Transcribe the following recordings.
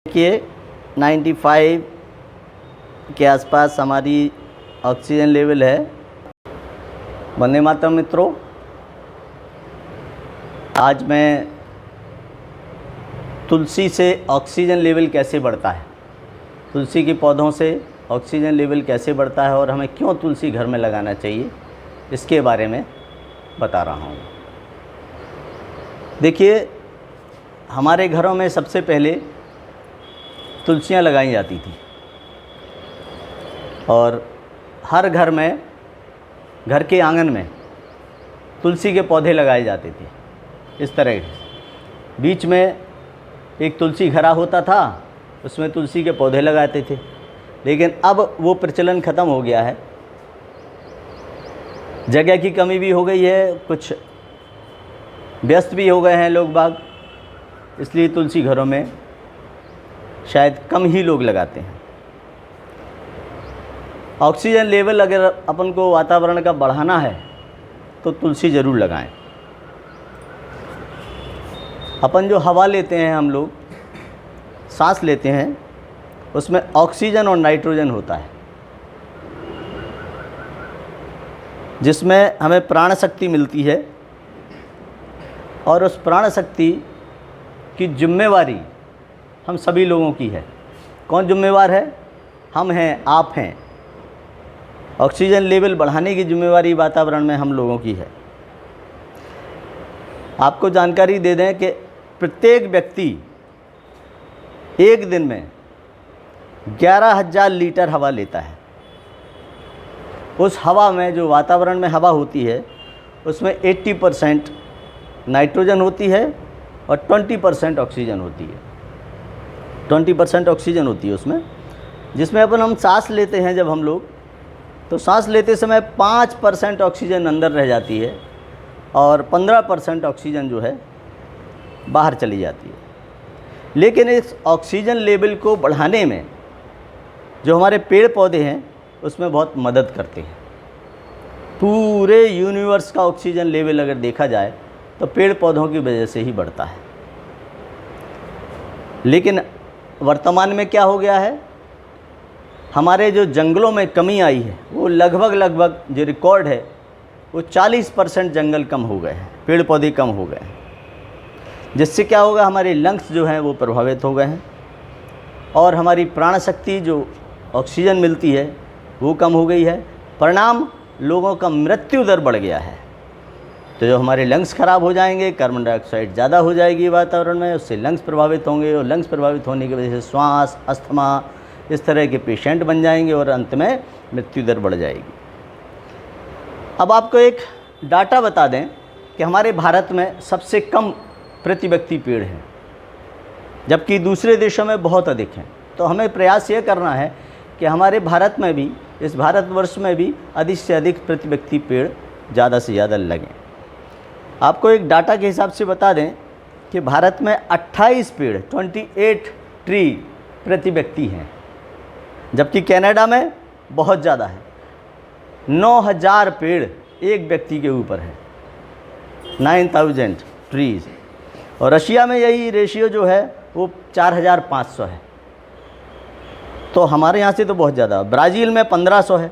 देखिए 95 के आसपास हमारी ऑक्सीजन लेवल है। वंदे मातरम मित्रों, आज मैं तुलसी से ऑक्सीजन लेवल कैसे बढ़ता है, तुलसी के पौधों से ऑक्सीजन लेवल कैसे बढ़ता है और हमें क्यों तुलसी घर में लगाना चाहिए, इसके बारे में बता रहा हूँ। देखिए, हमारे घरों में सबसे पहले तुलसियाँ लगाई जाती थी और हर घर में, घर के आंगन में तुलसी के पौधे लगाए जाते थे। इस तरह बीच में एक तुलसी घड़ा होता था, उसमें तुलसी के पौधे लगाते थे। लेकिन अब वो प्रचलन ख़त्म हो गया है, जगह की कमी भी हो गई है, कुछ व्यस्त भी हो गए हैं लोग बाग, इसलिए तुलसी घरों में शायद कम ही लोग लगाते हैं। ऑक्सीजन लेवल अगर अपन को वातावरण का बढ़ाना है तो तुलसी ज़रूर लगाएं। अपन जो हवा लेते हैं, हम लोग सांस लेते हैं, उसमें ऑक्सीजन और नाइट्रोजन होता है, जिसमें हमें प्राण शक्ति मिलती है। और उस प्राण शक्ति की जिम्मेवारी हम सभी लोगों की है। कौन जिम्मेवार है? हम हैं, आप हैं। ऑक्सीजन लेवल बढ़ाने की जिम्मेवारी वातावरण में हम लोगों की है। आपको जानकारी दे दें कि प्रत्येक व्यक्ति एक दिन में 11,000 लीटर हवा लेता है। उस हवा में, जो वातावरण में हवा होती है, उसमें 80% नाइट्रोजन होती है और 20% ऑक्सीजन होती है। 20% ऑक्सीजन होती है उसमें, जिसमें हम सांस लेते हैं। जब हम लोग तो सांस लेते समय 5% ऑक्सीजन अंदर रह जाती है और 15% ऑक्सीजन जो है बाहर चली जाती है। लेकिन इस ऑक्सीजन लेवल को बढ़ाने में जो हमारे पेड़ पौधे हैं, उसमें बहुत मदद करते हैं। पूरे यूनिवर्स का ऑक्सीजन लेवल अगर देखा जाए तो पेड़ पौधों की वजह से ही बढ़ता है। लेकिन वर्तमान में क्या हो गया है, हमारे जो जंगलों में कमी आई है, वो लगभग जो रिकॉर्ड है वो 40% जंगल कम हो गए हैं, पेड़ पौधे कम हो गए हैं। जिससे क्या होगा, हमारे लंग्स जो हैं वो प्रभावित हो गए हैं और हमारी प्राण शक्ति, जो ऑक्सीजन मिलती है, वो कम हो गई है। परिणाम, लोगों का मृत्यु दर बढ़ गया है। तो जो हमारे लंग्स ख़राब हो जाएंगे, कार्बन डाइऑक्साइड ज़्यादा हो जाएगी वातावरण में, उससे लंग्स प्रभावित होंगे और लंग्स प्रभावित होने की वजह से श्वास, अस्थमा, इस तरह के पेशेंट बन जाएंगे और अंत में मृत्यु दर बढ़ जाएगी। अब आपको एक डाटा बता दें कि हमारे भारत में सबसे कम प्रति व्यक्ति पेड़ हैं, जबकि दूसरे देशों में बहुत अधिक हैं। तो हमें प्रयास ये करना है कि हमारे भारत में भी, इस भारतवर्ष में भी अधिक से अधिक प्रति व्यक्ति पेड़ ज़्यादा से ज़्यादा लगें। आपको एक डाटा के हिसाब से बता दें कि भारत में 28 पेड़, 28 ट्री प्रति व्यक्ति हैं, जबकि कनाडा में बहुत ज़्यादा है, 9,000 पेड़ एक व्यक्ति के ऊपर है, 9,000 ट्रीज़। और रशिया में यही रेशियो जो है वो 4,500 है। तो हमारे यहाँ से तो बहुत ज़्यादा। ब्राज़ील में 1,500 है।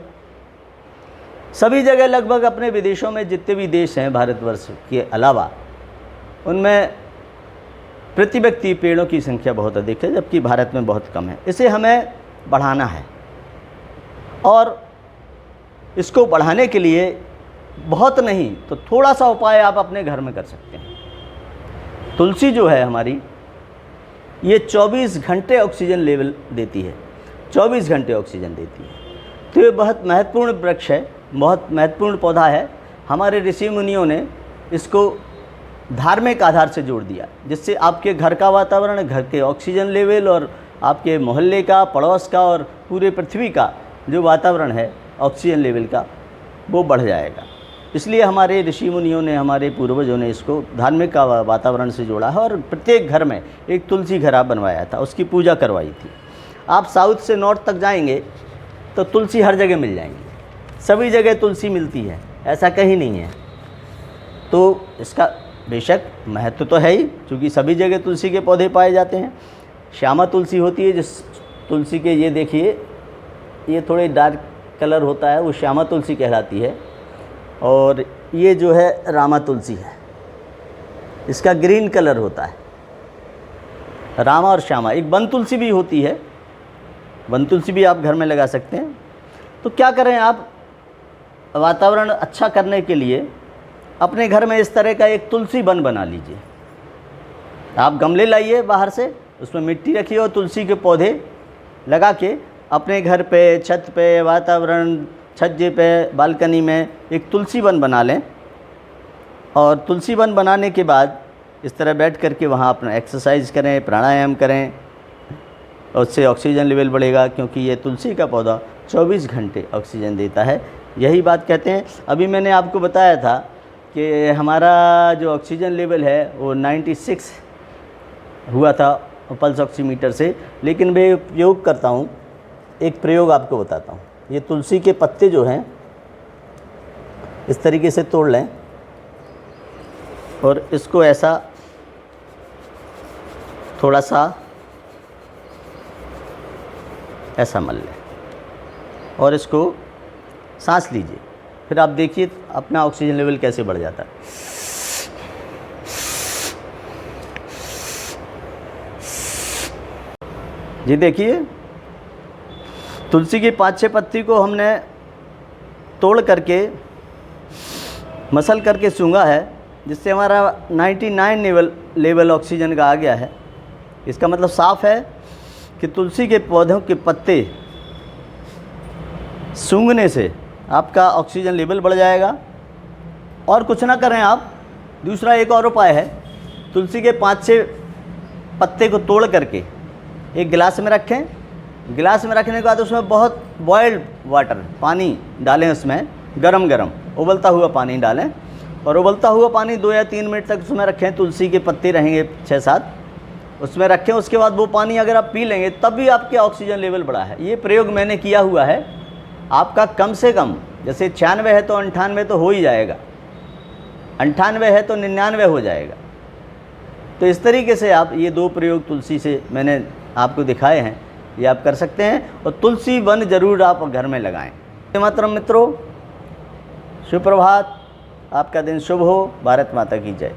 सभी जगह लगभग अपने विदेशों में जितने भी देश हैं भारतवर्ष के अलावा, उनमें प्रति व्यक्ति पेड़ों की संख्या बहुत अधिक है, जबकि भारत में बहुत कम है। इसे हमें बढ़ाना है और इसको बढ़ाने के लिए बहुत नहीं तो थोड़ा सा उपाय आप अपने घर में कर सकते हैं। तुलसी जो है हमारी, ये 24 घंटे ऑक्सीजन लेवल देती है, 24 घंटे ऑक्सीजन देती है। तो ये बहुत महत्वपूर्ण वृक्ष है, बहुत महत्वपूर्ण पौधा है। हमारे ऋषि मुनियों ने इसको धार्मिक आधार से जोड़ दिया, जिससे आपके घर का वातावरण, घर के ऑक्सीजन लेवल और आपके मोहल्ले का, पड़ोस का और पूरे पृथ्वी का जो वातावरण है ऑक्सीजन लेवल का, वो बढ़ जाएगा। इसलिए हमारे ऋषि मुनियों ने, हमारे पूर्वजों ने इसको धार्मिक का वातावरण से जोड़ा है और प्रत्येक घर में एक तुलसी घड़ा बनवाया था, उसकी पूजा करवाई थी। आप साउथ से नॉर्थ तक जाएंगे तो तुलसी हर जगह मिल जाएंगी, सभी जगह तुलसी मिलती है, ऐसा कहीं नहीं है। तो इसका बेशक महत्व तो है ही, क्योंकि सभी जगह तुलसी के पौधे पाए जाते हैं, श्यामा तुलसी होती है, जिस तुलसी के ये देखिए ये थोड़े डार्क कलर होता है, वो श्यामा तुलसी कहलाती है। और ये जो है रामा तुलसी है, इसका ग्रीन कलर होता है। रामा और श्यामा। एक वन तुलसी भी होती है, वन तुलसी भी आप घर में लगा सकते हैं। तो क्या करें आप, वातावरण अच्छा करने के लिए अपने घर में इस तरह का एक तुलसी वन बना लीजिए। आप गमले लाइए बाहर से, उसमें मिट्टी रखिए और तुलसी के पौधे लगा के अपने घर पे, छत पे, वातावरण, छज्जे पे, बालकनी में एक तुलसी वन बना लें। और तुलसी वन बनाने के बाद इस तरह बैठ कर के वहाँ अपना एक्सरसाइज करें, प्राणायाम करें, और उससे ऑक्सीजन लेवल बढ़ेगा, क्योंकि ये तुलसी का पौधा 24 घंटे ऑक्सीजन देता है। यही बात कहते हैं। अभी मैंने आपको बताया था कि हमारा जो ऑक्सीजन लेवल है वो 96 हुआ था पल्स ऑक्सीमीटर से, लेकिन मैं उपयोग करता हूँ, एक प्रयोग आपको बताता हूँ। ये तुलसी के पत्ते जो हैं इस तरीके से तोड़ लें और इसको ऐसा थोड़ा सा ऐसा मल लें और इसको सांस लीजिए, फिर आप देखिए अपना ऑक्सीजन लेवल कैसे बढ़ जाता है। जी देखिए, तुलसी की 5-6 पत्ती को हमने तोड़ करके मसल करके सूंघा है, जिससे हमारा 99 लेवल ऑक्सीजन का आ गया है। इसका मतलब साफ है कि तुलसी के पौधों के पत्ते सूंघने से आपका ऑक्सीजन लेवल बढ़ जाएगा। और कुछ ना करें आप, दूसरा एक और उपाय है, तुलसी के 5-6 पत्ते को तोड़ करके एक गिलास में रखें। गिलास में रखने के बाद उसमें बहुत बॉयल्ड वाटर, पानी डालें, उसमें गरम गरम उबलता हुआ पानी डालें, और उबलता हुआ पानी 2 या 3 मिनट तक उसमें रखें। तुलसी के पत्ते रहेंगे 6-7, उसमें रखें। उसके बाद वो पानी अगर आप पी लेंगे तब भी आपके ऑक्सीजन लेवल बढ़ा है। ये प्रयोग मैंने किया हुआ है। आपका कम से कम, जैसे 96 है तो 98 तो हो ही जाएगा, 98 है तो 99 हो जाएगा। तो इस तरीके से आप ये 2 प्रयोग तुलसी से मैंने आपको दिखाए हैं, ये आप कर सकते हैं। और तुलसी वन ज़रूर आप घर में लगाएं। मातरम मित्रों, सुप्रभात, आपका दिन शुभ हो। भारत माता की जय।